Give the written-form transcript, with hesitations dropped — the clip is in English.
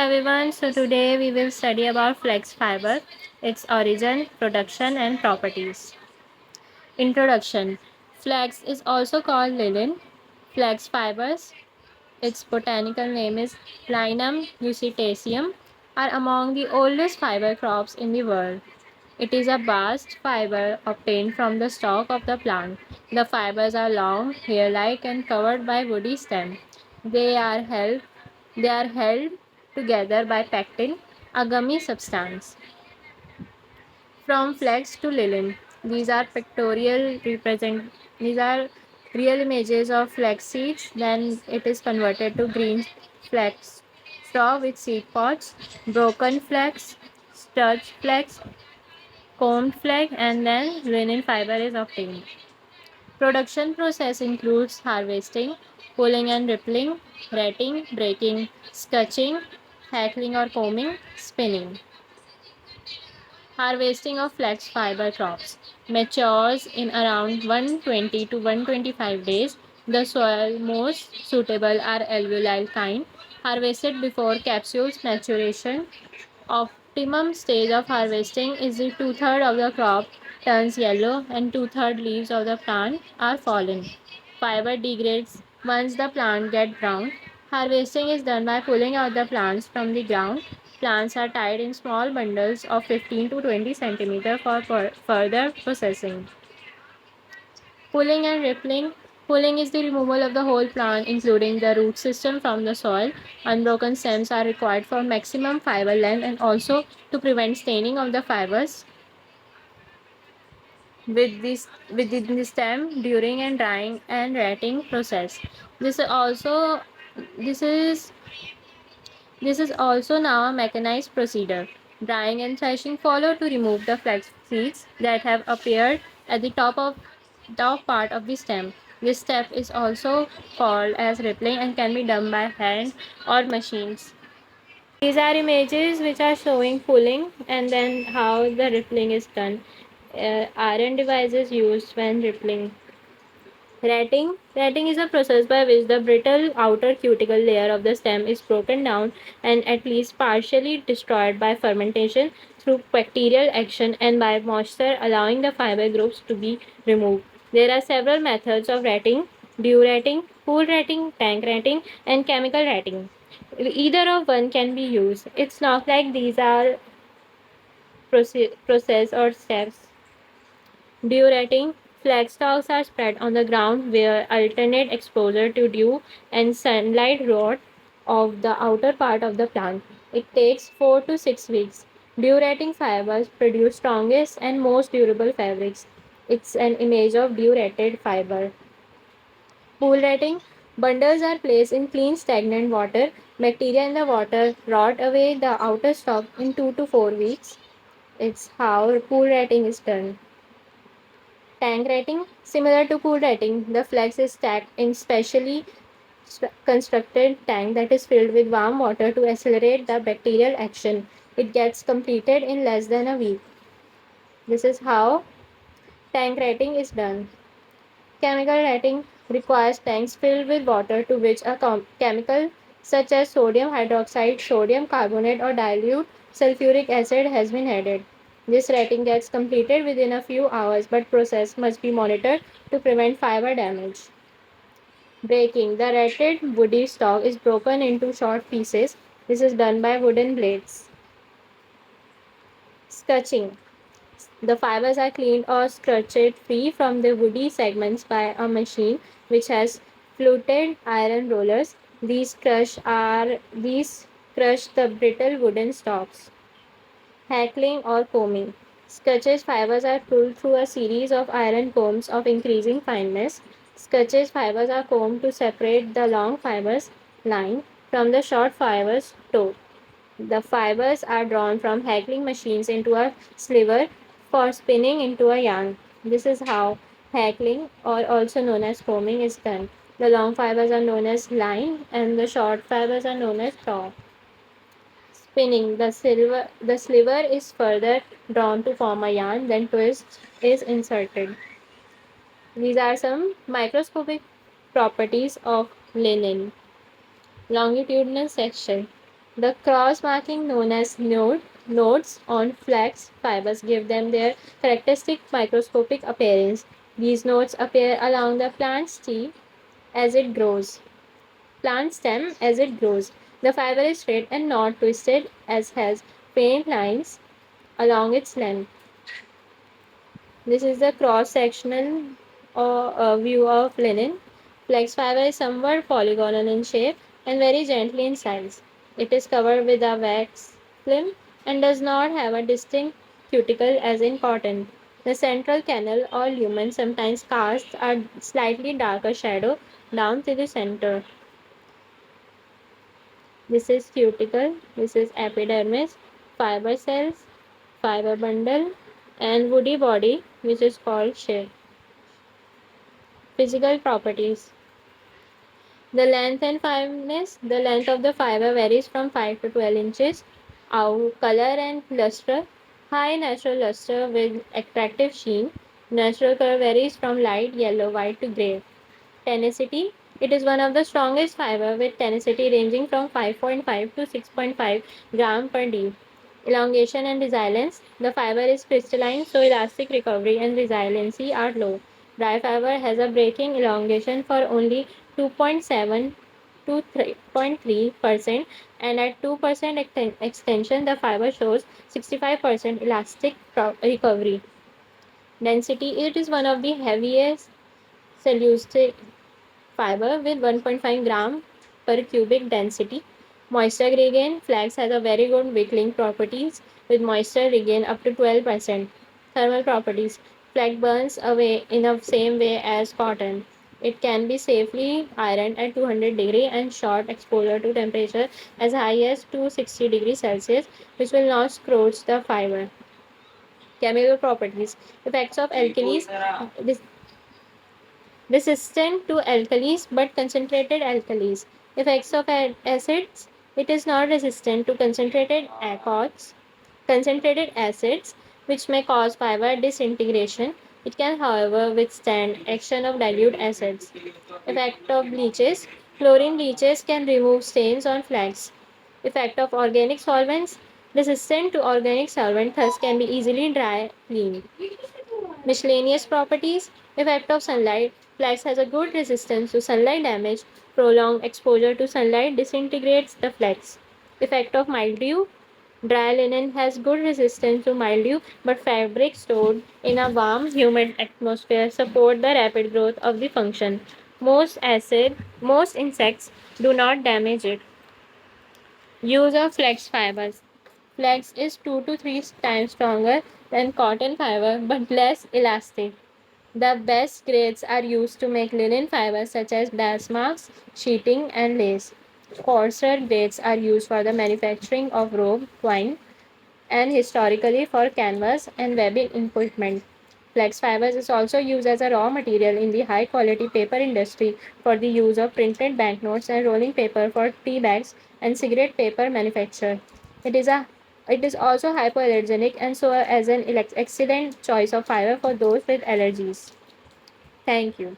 everyone. So today we will study about flex fiber, its origin, production and properties. Introduction. Flax is also called linen. Flax fibers, its botanical name is Linum usitaceum, are among the oldest fiber crops in the world. It is a bast fiber obtained from the stalk of the plant. The fibers are long, hair-like, and covered by woody stem. They are held they are held together by pectin, a gummy substance. From flax to linen. These are pictorial represent. These are real images of flax seeds. Then it is converted to green flax straw with seed pods, broken flax, starch flax, combed flax, and then linen fiber is obtained. Production process includes harvesting, pulling and rippling, retting, breaking, scutching, hackling or combing, spinning. Harvesting of flax fiber crops matures in around 120 to 125 days. The soil most suitable are alluvial kind, harvested before capsules maturation. Optimum stage of harvesting is the two-thirds of the crop turns yellow and two-thirds leaves of the plant are fallen. Fiber degrades once the plant get brown. Harvesting is done by pulling out the plants from the ground. Plants are tied in small bundles of 15 to 20 centimeter for further processing. Pulling and rippling. Pulling is the removal of the whole plant, including the root system from the soil. Unbroken stems are required for maximum fiber length and also to prevent staining of the fibers within the stem during and drying and retting process. This is also this is this is also now a mechanized procedure. Drying and threshing follow to remove the flax seeds that have appeared at the top part of the stem. This step is also called as rippling and can be done by hand or machines. These are images which are showing pulling and then how the rippling is done. Iron devices used when rippling. Retting. Retting is a process by which the brittle outer cuticle layer of the stem is broken down and at least partially destroyed by fermentation through bacterial action and by moisture, allowing the fiber groups to be removed. There are several methods of retting: dew retting, pool retting, tank retting, and chemical retting. Either of one can be used. It's not like these are process or steps. Dew-retting. Flag stalks are spread on the ground where alternate exposure to dew and sunlight rot of the outer part of the plant. It takes 4 to 6 weeks. Dew-retting fibers produce strongest and most durable fabrics. It's an image of dew-retted fiber. Pool retting. Bundles are placed in clean stagnant water. Bacteria in the water rot away the outer stalk in 2 to 4 weeks. It's how pool retting is done. Tank rating. Similar to pool rating, the flax is stacked in specially constructed tank that is filled with warm water to accelerate the bacterial action. It gets completed in less than a week. This is how tank rating is done. Chemical rating requires tanks filled with water to which a chemical such as sodium hydroxide, sodium carbonate, or dilute sulfuric acid has been added. This rating gets completed within a few hours, but process must be monitored to prevent fiber damage. Breaking. The ratted woody stalk is broken into short pieces. This is done by wooden blades. Scutching. The fibers are cleaned or scratched free from the woody segments by a machine which has fluted iron rollers. These crush the brittle wooden stalks. Hackling or combing. Scotches fibers are pulled through a series of iron combs of increasing fineness. Scotches fibers are combed to separate the long fibers line from the short fibers toe. The fibers are drawn from hackling machines into a sliver for spinning into a yarn. This is how hackling, or also known as combing, is done. The long fibers are known as line and the short fibers are known as taw. Spinning. The sliver is further drawn to form a yarn, then twist is inserted. These are some microscopic properties of linen. Longitudinal section. The cross marking known as nodes on flax fibers give them their characteristic microscopic appearance. These nodes appear along the plant stem as it grows. The fiber is straight and not twisted as has faint lines along its length. This is the cross-sectional view of linen. Flax fiber is somewhat polygonal in shape and very gently in size. It is covered with a wax film and does not have a distinct cuticle as in cotton. The central canal or lumen sometimes casts a slightly darker shadow down to the center. This is cuticle, this is epidermis, fiber cells, fiber bundle, and woody body, which is called sheath. Physical properties. The length and fineness. The length of the fiber varies from 5 to 12 inches. Our color and luster. High natural luster with attractive sheen. Natural color varies from light yellow, white to gray. Tenacity. It is one of the strongest fiber with tenacity ranging from 5.5 to 6.5 gram per D. Elongation and resilience. The fiber is crystalline, so elastic recovery and resiliency are low. Dry fiber has a breaking elongation for only 2.7 to 3.3%, and at 2% extension, the fiber shows 65% elastic recovery. Density. It is one of the heaviest cellulosic fiber with 1.5 gram per cubic density. Moisture regain. Flax has a very good wicking properties with moisture regain up to 12%. Thermal properties. Flax burns away in the same way as cotton. It can be safely ironed at 200 degree and short exposure to temperature as high as 260 degrees Celsius, which will not scorch the fiber. Chemical properties. Effects of alkalis. Resistant to alkalis but concentrated alkalis. Effects of acids. It is not resistant to concentrated acids, which may cause fiber disintegration. It can, however, withstand action of dilute acids. Effect of bleaches. Chlorine bleaches can remove stains on flax. Effect of organic solvents. Resistant to organic solvent, thus can be easily dry cleaned. Miscellaneous properties. Effect of sunlight. Flax has a good resistance to sunlight damage. Prolonged exposure to sunlight disintegrates the flax. Effect of mildew. Dry linen has good resistance to mildew, but fabric stored in a warm, humid atmosphere support the rapid growth of the function. Most insects do not damage it. Use of flax fibers. Flax is 2 to 3 times stronger than cotton fiber but less elastic. The best grades are used to make linen fibers such as damask, sheeting, and lace. Coarser grades are used for the manufacturing of rope, twine, and historically for canvas and webbing equipment. Flax fibers is also used as a raw material in the high quality paper industry for the use of printed banknotes and rolling paper for tea bags and cigarette paper manufacture. It is a it is also hypoallergenic and so as an excellent choice of fiber for those with allergies. Thank you.